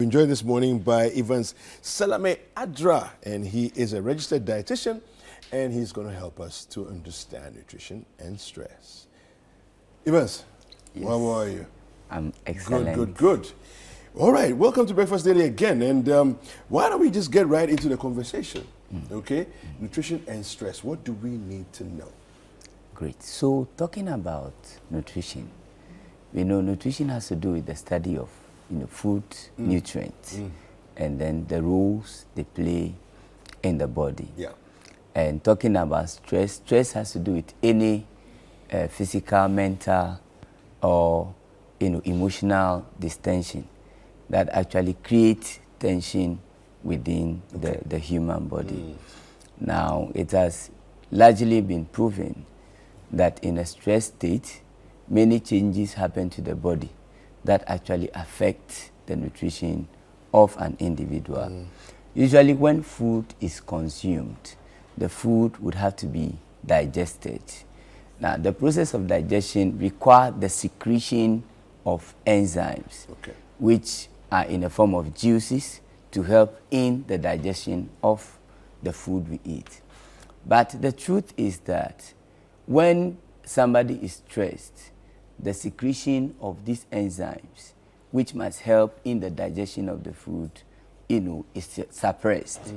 Joined this morning by Evans Sellame Adrah, and he is a registered dietitian, and he's going to help us to understand nutrition and stress. Evans, Yes. how are you? I'm excellent. Good. All right, welcome to Breakfast Daily again, and why don't we just get right into the conversation, okay? Nutrition and stress, what do we need to know? Great. So talking about nutrition, we know nutrition has to do with the study of food, nutrients, and then the roles they play in the body. Yeah. And talking about stress has to do with any physical, mental, or emotional distension that actually creates tension within the human body. Now, it has largely been proven that in a stress state, many changes happen to the body that actually affect the nutrition of an individual. Usually when food is consumed, the food would have to be digested. Now, the process of digestion requires the secretion of enzymes, which are in the form of juices to help in the digestion of the food we eat. But the truth is that when somebody is stressed, the secretion of these enzymes, which must help in the digestion of the food, is suppressed.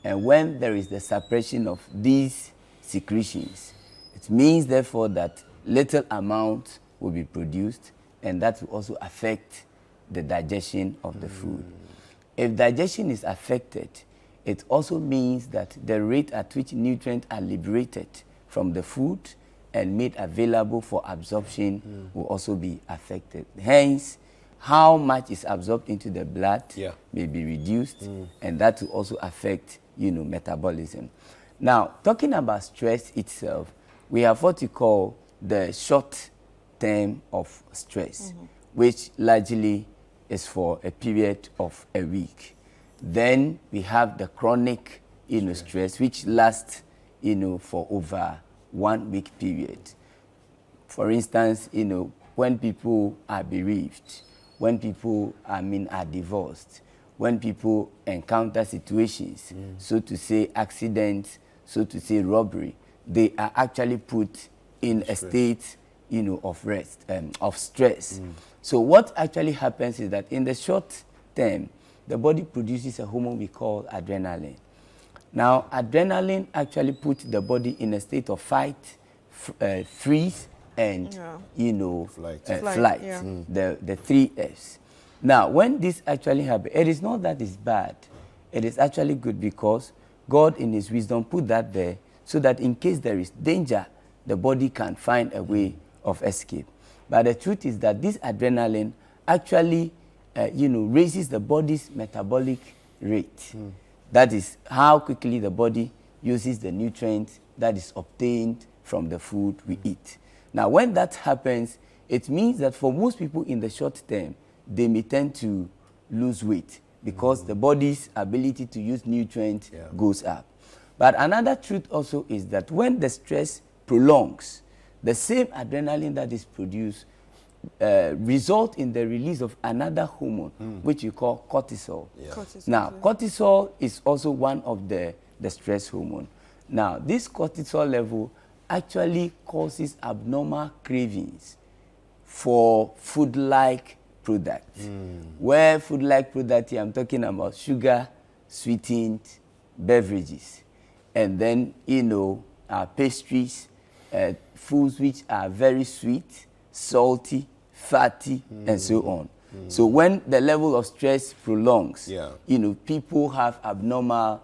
And when there is the suppression of these secretions, it means therefore that little amount will be produced, and that will also affect the digestion of the food. If digestion is affected, it also means that the rate at which nutrients are liberated from the food and made available for absorption will also be affected. Hence, how much is absorbed into the blood may be reduced, and that will also affect, metabolism. Now, talking about stress itself, we have what we call the short term of stress, which largely is for a period of a week. Then we have the chronic, stress, which lasts, for over 1 week period. For instance, when people are bereaved, when people, are divorced, when people encounter situations, so to say accidents, so to say robbery, they are actually put in a state, of rest, of stress. So what actually happens is that in the short term, the body produces a hormone we call adrenaline. Now, adrenaline actually puts the body in a state of fight, freeze, and flight. The 3 Fs. Now, when this actually happens, it is not that it's bad. It is actually good because God, in His wisdom, put that there so that in case there is danger, the body can find a way of escape. But the truth is that this adrenaline actually, raises the body's metabolic rate. That is how quickly the body uses the nutrients that is obtained from the food we eat. Now, when that happens, it means that for most people in the short term, they may tend to lose weight because the body's ability to use nutrients goes up. But another truth also is that when the stress prolongs, the same adrenaline that is produced result in the release of another hormone, which we call cortisol. Now, cortisol is also one of the stress hormone. Now, this cortisol level actually causes abnormal cravings for food-like products. Where food-like products, I'm talking about sugar, sweetened beverages, and then, pastries, foods which are very sweet, salty, fatty, and so on. So when the level of stress prolongs, people have abnormal,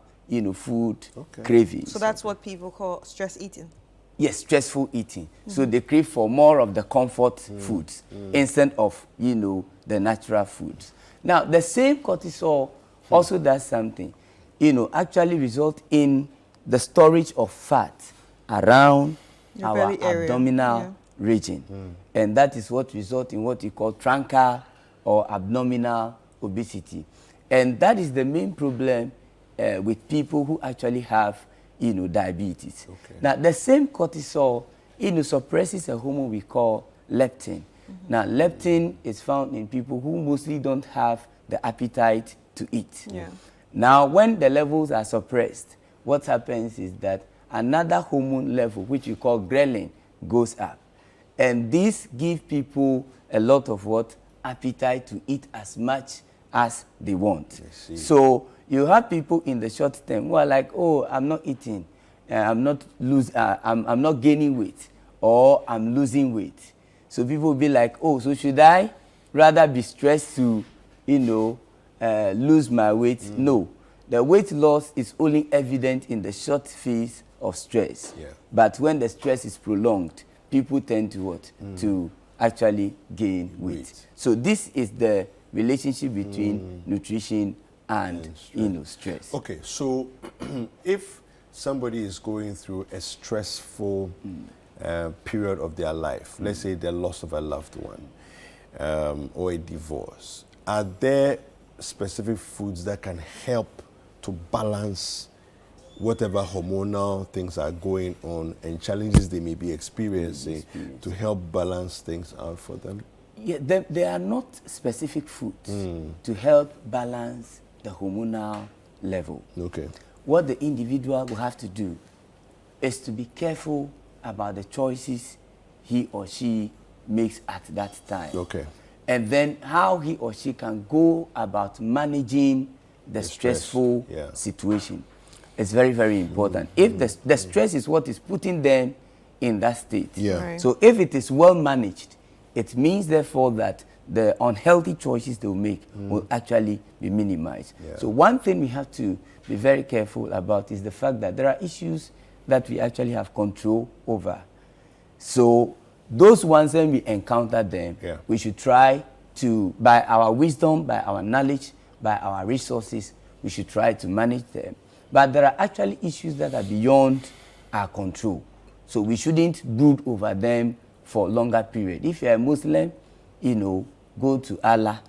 food cravings. So that's what people call stress eating? Yes, stressful eating. So they crave for more of the comfort foods instead of, the natural foods. Now, the same cortisol also does something, actually result in the storage of fat around our abdominal region. And that is what results in what we call truncal or abdominal obesity. And that is the main problem with people who actually have, diabetes. Now, the same cortisol, suppresses a hormone we call leptin. Now, leptin is found in people who mostly don't have the appetite to eat. Yeah. Now, when the levels are suppressed, what happens is that another hormone level, which we call ghrelin, goes up. And this gives people a lot of what? Appetite to eat as much as they want. So you have people in the short term who are like, oh, I'm not eating, I'm not gaining weight, or I'm losing weight. So people will be like, oh, so should I rather be stressed to, lose my weight? No. The weight loss is only evident in the short phase of stress. Yeah. But when the stress is prolonged, people tend to what? To actually gain weight. So this is the relationship between nutrition and stress. Okay, so if somebody is going through a stressful period of their life, let's say the loss of a loved one, or a divorce, are there specific foods that can help to balance whatever hormonal things are going on and challenges they may be experiencing to help balance things out for them? Yeah, there are not specific foods to help balance the hormonal level. Okay. What the individual will have to do is to be careful about the choices he or she makes at that time. Okay. And then how he or she can go about managing the stressful situation. It's very, very important. If the stress is what is putting them in that state. Yeah. Right. So if it is well managed, it means therefore that the unhealthy choices they will make will actually be minimized. Yeah. So one thing we have to be very careful about is the fact that there are issues that we actually have control over. So those ones, when we encounter them, we should try to, by our wisdom, by our knowledge, by our resources, we should try to manage them. But there are actually issues that are beyond our control. So we shouldn't brood over them for longer period. If you're a Muslim, go to Allah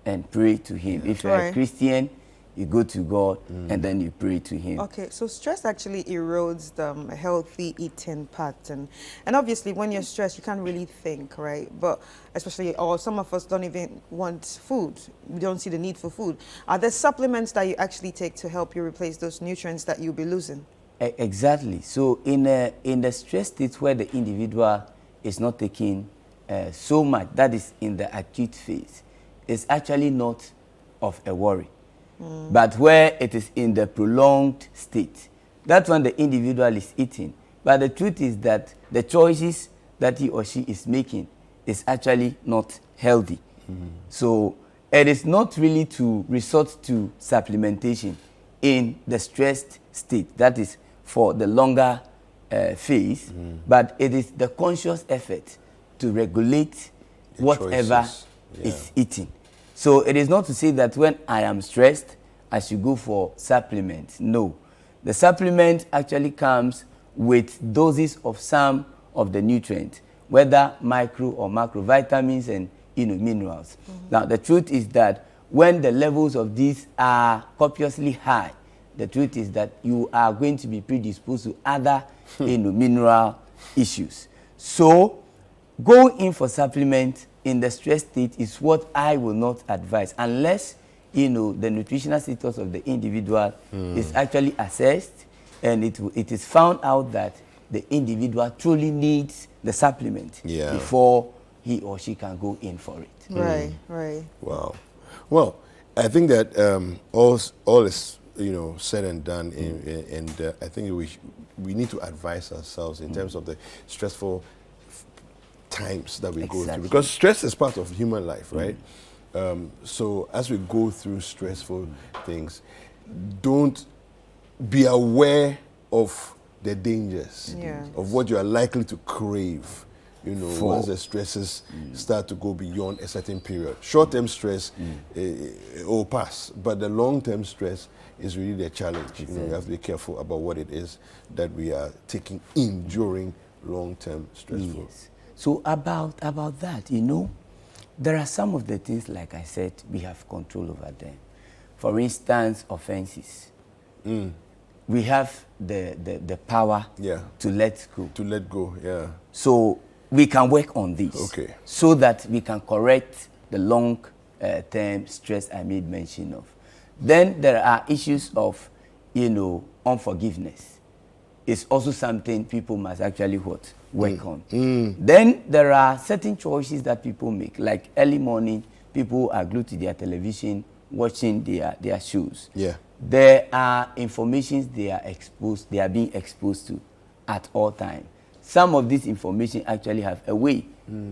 and pray to Him. If you're a Christian, you go to God and then you pray to Him. Okay, so stress actually erodes the healthy eating pattern. And obviously, when you're stressed, you can't really think, right? But especially, or some of us don't even want food. We don't see the need for food. Are there supplements that you actually take to help you replace those nutrients that you'll be losing? Exactly. So in the stress state where the individual is not taking so much, that is in the acute phase, it's actually not of a worry. But where it is in the prolonged state, that's when the individual is eating. But the truth is that the choices that he or she is making is actually not healthy. So it is not really to resort to supplementation in the stressed state, that is for the longer phase, but it is the conscious effort to regulate whatever is eating. So it is not to say that when I am stressed, I should go for supplements. No. The supplement actually comes with doses of some of the nutrients, whether micro or macro vitamins and minerals. Now, the truth is that when the levels of these are copiously high, the truth is that you are going to be predisposed to other mineral issues. So, going in for supplement in the stress state is what I will not advise unless the nutritional status of the individual is actually assessed and it is found out that the individual truly needs the supplement before he or she can go in for it. Right, right. Wow. Well, I think that all is said and done, and I think we need to advise ourselves in terms of the stressful times that we go through, because stress is part of human life, right? So as we go through stressful things, don't be aware of the dangers of what you are likely to crave. Once the stresses start to go beyond a certain period. Short-term stress will pass, but the long-term stress is really the challenge. We have to be careful about what it is that we are taking in during long-term stressful. Yes. So about that, there are some of the things, like I said, we have control over them. For instance, offenses. We have the power to let go. To let go, yeah. So we can work on this so that we can correct the long term stress I made mention of. Then there are issues of, unforgiveness. It's also something people must actually work on. Then there are certain choices that people make, like early morning, people are glued to their television, watching their shows. Yeah. There are informations they are being exposed to at all times. Some of this information actually have a way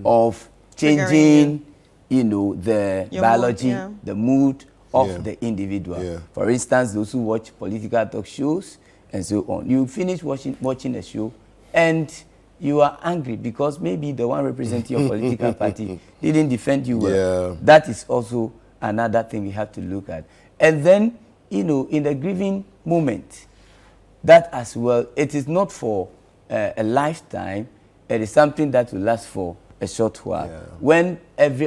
of changing, the Your mood, mood, the mood of Yeah. the individual. Yeah. For instance, those who watch political talk shows and so on. You finish watching a show and you are angry because maybe the one representing your political party didn't defend you well. Yeah. That is also another thing we have to look at. And then, in the grieving moment, that as well, it is not for a lifetime. It is something that will last for a short while. Yeah. When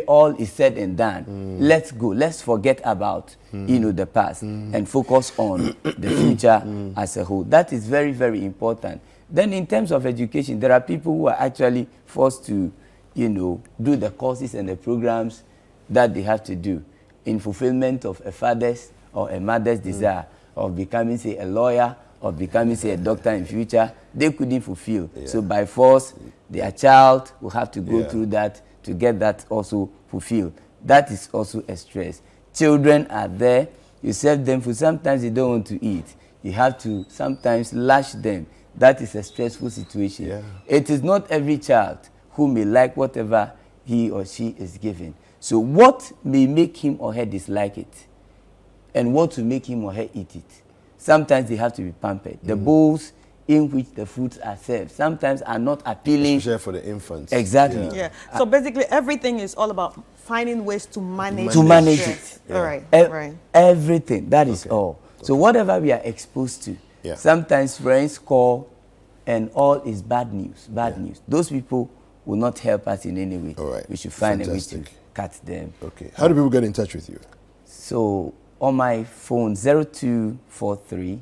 all is said and done, let's go. Let's forget about the past and focus on the future as a whole. That is very, very important. Then in terms of education, there are people who are actually forced to, do the courses and the programs that they have to do in fulfillment of a father's or a mother's desire of becoming, say, a lawyer or becoming, say, a doctor in future. They couldn't fulfill. Yeah. So by force, their child will have to go Yeah. through that to get that also fulfilled. That is also a stress. Children are there. You serve them food. Sometimes they don't want to eat. You have to sometimes lash them. That is a stressful situation. Yeah. It is not every child who may like whatever he or she is given. So what may make him or her dislike it? And what will make him or her eat it? Sometimes they have to be pampered. The bowls in which the foods are served sometimes are not appealing. Especially for the infants. Exactly. Yeah. So basically, everything is all about finding ways to manage. To the manage stress. it. Yeah. All right. Right. Everything. That is Okay. all. So whatever we are exposed to, Yeah. sometimes friends call and all is bad news. Bad news. Those people will not help us in any way. All right. We should find a way to Fantastic. cut them. Okay. How do people get in touch with you? So on my phone, 0243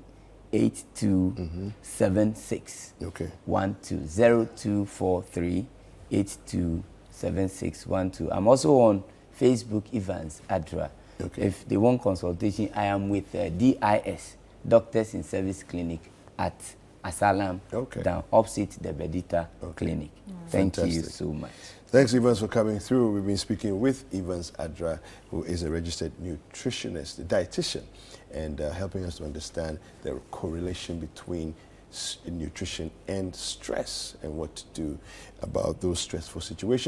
8276 Okay. 0243 827612. I'm also on Facebook, Evans Adrah. Okay. If they want consultation, I am with DIS, Doctors in Service Clinic at Asalam, Okay. down opposite the Bedita Clinic. Thank you Fantastic. so much. Thanks, Evans, for coming through. We've been speaking with Evans Adrah, who is a registered nutritionist, a dietitian, and helping us to understand the correlation between nutrition and stress and what to do about those stressful situations.